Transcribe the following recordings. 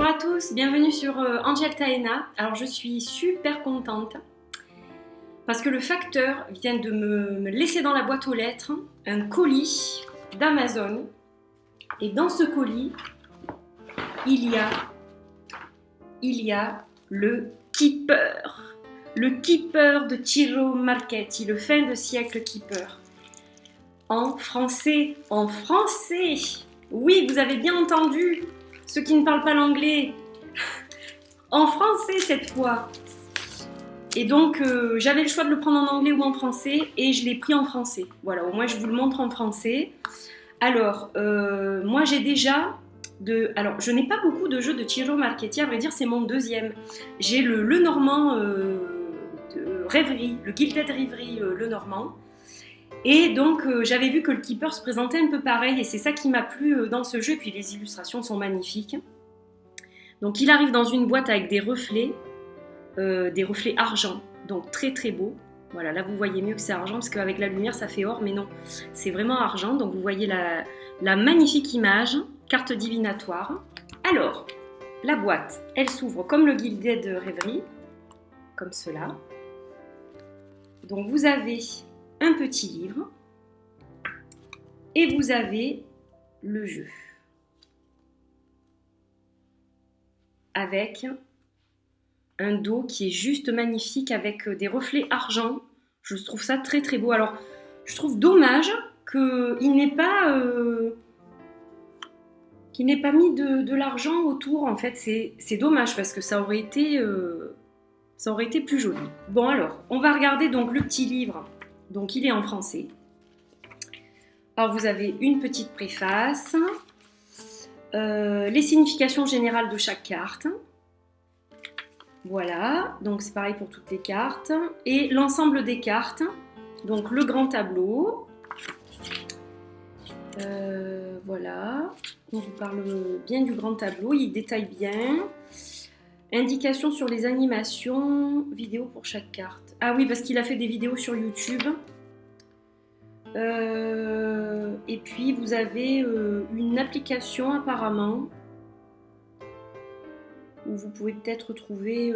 Bonjour à tous, bienvenue sur Angel Taena. Alors je suis super contente parce que le facteur vient de me laisser dans la boîte aux lettres un colis d'Amazon. Et dans ce colis, il y a le Keeper. Le Keeper de Ciro Marchetti, le fin de siècle Keeper. En français, Oui, vous avez bien entendu, ceux qui ne parlent pas l'anglais. En français cette fois. Et donc, j'avais le choix de le prendre en anglais ou en français, et je l'ai pris en français. Voilà, au moins je vous le montre en français. Alors, moi j'ai déjà... Alors, je n'ai pas beaucoup de jeux de Ciro Marchetti, à vrai dire, c'est mon deuxième. J'ai le Lenormand de Rêverie, le Gilded Rêverie Lenormand. Et donc, j'avais vu que le Keeper se présentait un peu pareil, et c'est ça qui m'a plu dans ce jeu, et puis les illustrations sont magnifiques. Donc, il arrive dans une boîte avec des reflets argent, donc très très beau. Voilà, là vous voyez mieux que c'est argent, parce qu'avec la lumière ça fait or, mais non, c'est vraiment argent. Donc vous voyez la magnifique image, carte divinatoire. Alors, la boîte, elle s'ouvre comme le Gilded Rêverie, comme cela. Donc vous avez un petit livre, et vous avez le jeu. Avec un dos qui est juste magnifique avec des reflets argent. Je trouve ça très très beau. Alors, je trouve dommage qu'il n'ait pas mis de l'argent autour. En fait, c'est dommage parce que ça aurait été plus joli. Bon alors, on va regarder donc le petit livre. Donc, il est en français. Alors, vous avez une petite préface, les significations générales de chaque carte. Voilà, donc c'est pareil pour toutes les cartes. Et l'ensemble des cartes, donc le grand tableau. Voilà, on vous parle bien du grand tableau, il détaille bien. Indications sur les animations, vidéos pour chaque carte. Ah oui, parce qu'il a fait des vidéos sur YouTube. Et puis vous avez une application apparemment, où vous pouvez peut-être trouver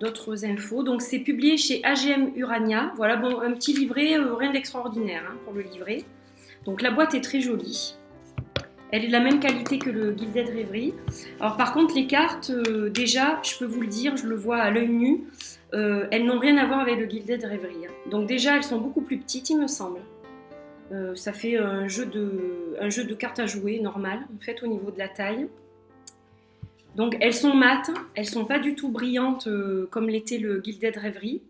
d'autres infos. Donc c'est publié chez AGM Urania. Voilà, bon, un petit livret, rien d'extraordinaire hein, pour le livret. Donc la boîte est très jolie. Elle est de la même qualité que le Gilded Rêverie. Alors par contre les cartes, déjà, je peux vous le dire, je le vois à l'œil nu, elles n'ont rien à voir avec le Gilded Rêverie. Hein. Donc déjà elles sont beaucoup plus petites il me semble. Ça fait un jeu de cartes à jouer normal, en fait au niveau de la taille. Donc elles sont mates, elles sont pas du tout brillantes comme l'était le Gilded Rêverie.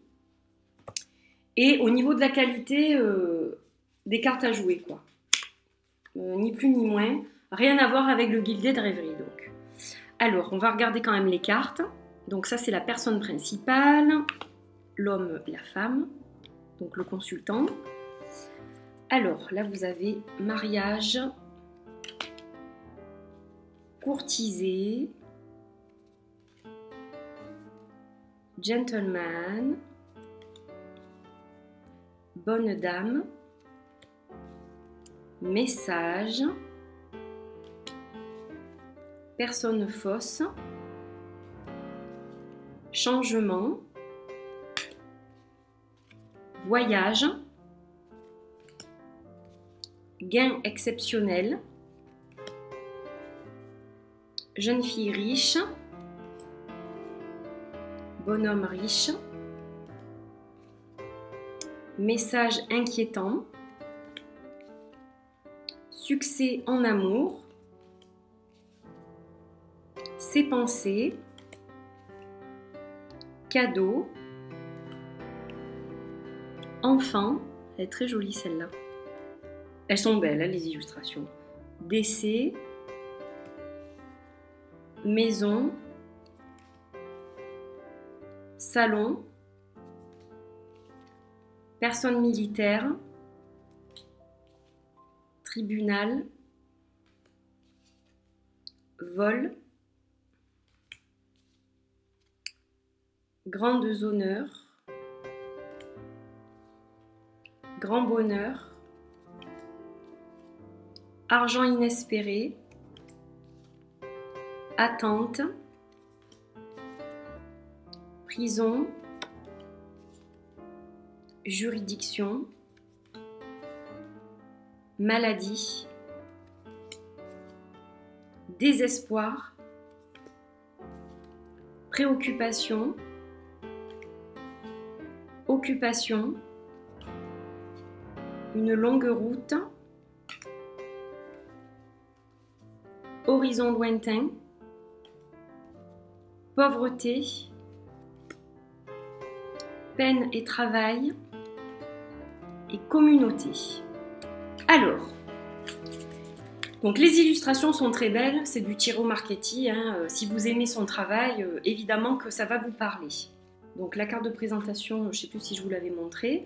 Et au niveau de la qualité des cartes à jouer, quoi. Ni plus ni moins, rien à voir avec le Gilded Rêverie donc. Alors, on va regarder quand même les cartes. Donc ça c'est la personne principale, l'homme, la femme, donc le consultant. Alors là vous avez mariage, courtisé, gentleman, bonne dame, message, personne fausse, changement, voyage, gain exceptionnel, jeune fille riche, bonhomme riche, message inquiétant, succès en amour, ses pensées, cadeau, enfant, elle est très jolie celle-là. Elles sont belles, hein, les illustrations. Décès, maison, salon, personne militaire, tribunal, vol, grandes honneurs, grand bonheur, argent inespéré, attente, prison, juridiction, maladie, désespoir, préoccupation, occupation, une longue route, horizon lointain, pauvreté, peine et travail et communauté. Alors, donc les illustrations sont très belles, c'est du Ciro Marchetti, hein. Si vous aimez son travail, évidemment que ça va vous parler. Donc la carte de présentation, je ne sais plus si je vous l'avais montrée.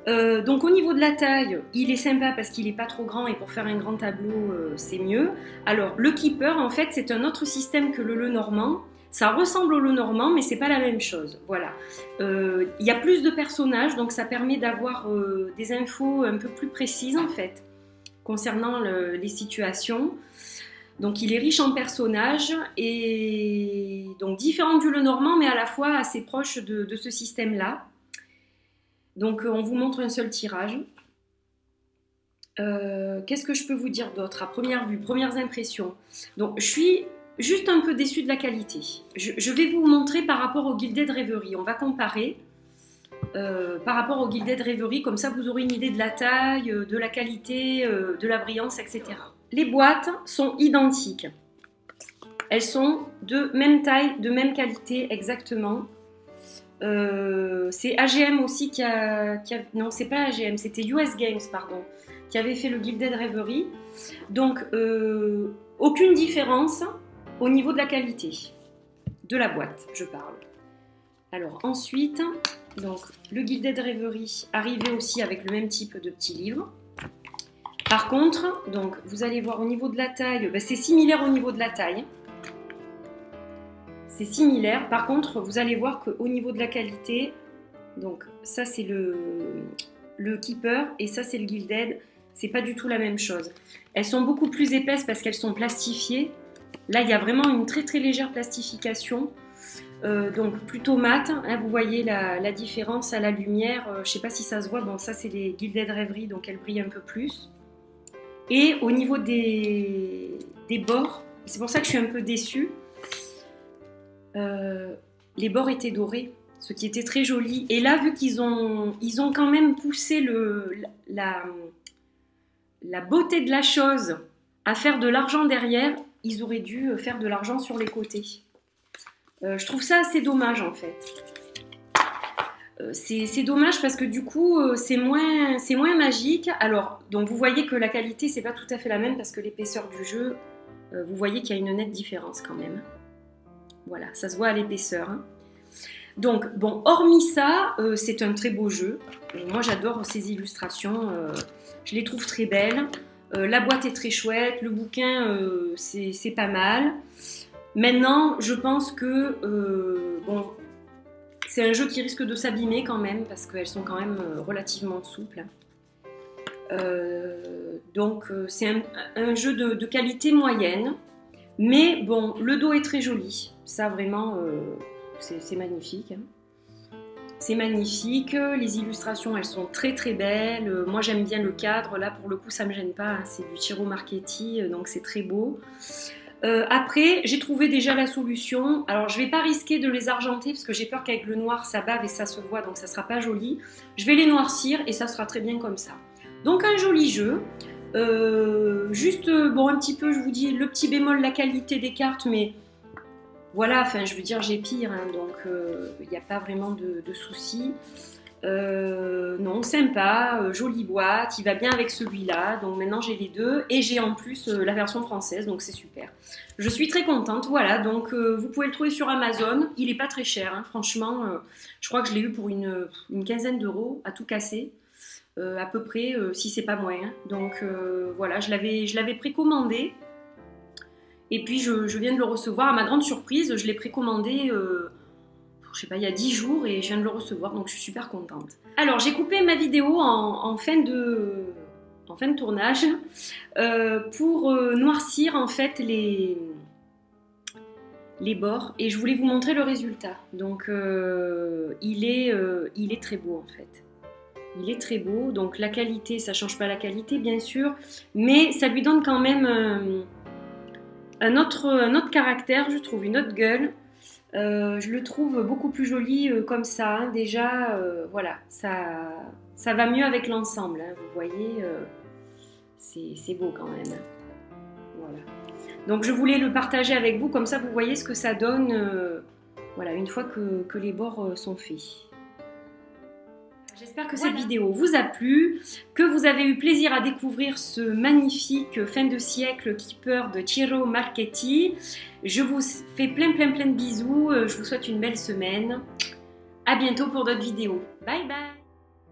Donc au niveau de la taille, il est sympa parce qu'il n'est pas trop grand et pour faire un grand tableau, c'est mieux. Alors le Keeper, en fait, c'est un autre système que le Lenormand. Ça ressemble au Lenormand, mais c'est pas la même chose. Voilà. Il y a plus de personnages, donc ça permet d'avoir des infos un peu plus précises en fait concernant les situations. Donc il est riche en personnages et donc différent du Lenormand, mais à la fois assez proche de ce système-là. Donc on vous montre un seul tirage. Qu'est-ce que je peux vous dire d'autre à première vue, premières impressions? Donc je suis juste un peu déçue de la qualité. Je vais vous montrer par rapport au Gilded Rêverie. On va comparer par rapport au Gilded Rêverie, comme ça vous aurez une idée de la taille, de la qualité, de la brillance, etc. Les boîtes sont identiques. Elles sont de même taille, de même qualité exactement. C'est AGM aussi qui a... Non, c'est pas AGM, c'était US Games, pardon, qui avait fait le Gilded Rêverie. Donc, aucune différence au niveau de la qualité de la boîte, je parle. Alors ensuite, donc, le Gilded Rêverie arrivait aussi avec le même type de petit livre. Par contre, donc, vous allez voir au niveau de la taille, c'est similaire au niveau de la taille. C'est similaire. Par contre, vous allez voir qu'au niveau de la qualité, donc ça c'est le Keeper et ça c'est le Gilded, c'est pas du tout la même chose. Elles sont beaucoup plus épaisses parce qu'elles sont plastifiées. Là, il y a vraiment une très très légère plastification. Donc plutôt mat, hein, vous voyez la différence à la lumière, je sais pas si ça se voit, bon ça c'est les Gilded Rêverie, donc elles brillent un peu plus. Et au niveau des bords, c'est pour ça que je suis un peu déçue, les bords étaient dorés, ce qui était très joli. Et là, vu qu'ils ont quand même poussé la beauté de la chose à faire de l'argent derrière, ils auraient dû faire de l'argent sur les côtés. Je trouve ça assez dommage en fait. C'est dommage parce que du coup c'est moins magique. Alors donc vous voyez que la qualité c'est pas tout à fait la même parce que l'épaisseur du jeu, vous voyez qu'il y a une nette différence quand même. Voilà, ça se voit à l'épaisseur. Hein. Donc bon, hormis ça, c'est un très beau jeu. Moi j'adore ces illustrations, je les trouve très belles. La boîte est très chouette, le bouquin c'est pas mal. Maintenant, je pense que bon, c'est un jeu qui risque de s'abîmer quand même parce qu'elles sont quand même relativement souples. Donc c'est un jeu de qualité moyenne, mais bon, le dos est très joli. Ça vraiment, c'est magnifique. Hein. C'est magnifique. Les illustrations, elles sont très très belles. Moi, j'aime bien le cadre. Là, pour le coup, ça me gêne pas. Hein. C'est du Ciro Marchetti, donc c'est très beau. Après, j'ai trouvé déjà la solution. Alors, je vais pas risquer de les argenter parce que j'ai peur qu'avec le noir, ça bave et ça se voit, donc ça sera pas joli. Je vais les noircir et ça sera très bien comme ça. Donc, un joli jeu. Juste, bon, un petit peu, je vous dis, le petit bémol, la qualité des cartes, mais voilà, enfin, je veux dire, j'ai pire, hein, donc il n'y a pas vraiment de soucis. Non, sympa, jolie boîte, il va bien avec celui-là, donc maintenant j'ai les deux et j'ai en plus la version française, donc c'est super. Je suis très contente, voilà, donc vous pouvez le trouver sur Amazon, il n'est pas très cher, hein, franchement, je crois que je l'ai eu pour une quinzaine d'euros à tout casser, à peu près, si c'est pas moins, hein. Donc voilà, je l'avais précommandé et puis je viens de le recevoir, à ma grande surprise, je l'ai précommandé je sais pas, il y a 10 jours et je viens de le recevoir, donc je suis super contente. Alors, j'ai coupé ma vidéo en fin de tournage pour noircir en fait les les bords et je voulais vous montrer le résultat. Donc il est très beau en fait. Il est très beau, donc la qualité, ça change pas la qualité bien sûr, mais ça lui donne quand même un autre caractère, je trouve, une autre gueule. Je le trouve beaucoup plus joli comme ça. Hein. Déjà, voilà, ça va mieux avec l'ensemble. Hein. Vous voyez, c'est beau quand même. Voilà. Donc je voulais le partager avec vous, comme ça vous voyez ce que ça donne voilà, une fois que les bords sont faits. J'espère que cette vidéo vous a plu, que vous avez eu plaisir à découvrir ce magnifique fin de siècle keeper de Ciro Marchetti. Je vous fais plein de bisous, je vous souhaite une belle semaine. À bientôt pour d'autres vidéos. Bye bye!